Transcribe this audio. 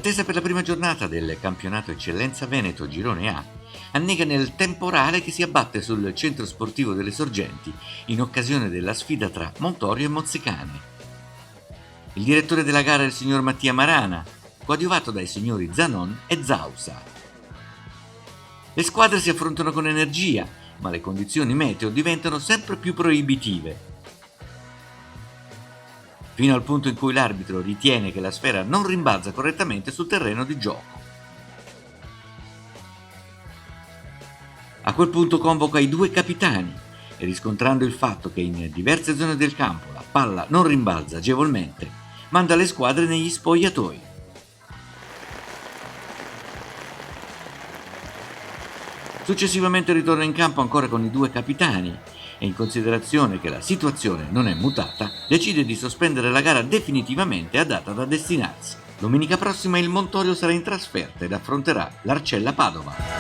L'attesa per la prima giornata del campionato Eccellenza Veneto Girone A annega nel temporale che si abbatte sul centro sportivo delle Sorgenti in occasione della sfida tra Montorio e Mozzicane. Il direttore della gara è il signor Mattia Marana, coadiuvato dai signori Zanon e Zausa. Le squadre si affrontano con energia, ma le condizioni meteo diventano sempre più proibitive, fino al punto in cui l'arbitro ritiene che la sfera non rimbalza correttamente sul terreno di gioco. A quel punto convoca i due capitani e, riscontrando il fatto che in diverse zone del campo la palla non rimbalza agevolmente, manda le squadre negli spogliatoi. Successivamente ritorna in campo ancora con i due capitani e, in considerazione che la situazione non è mutata, decide di sospendere la gara definitivamente a data da destinarsi. Domenica prossima il Montorio sarà in trasferta ed affronterà l'Arcella Padova.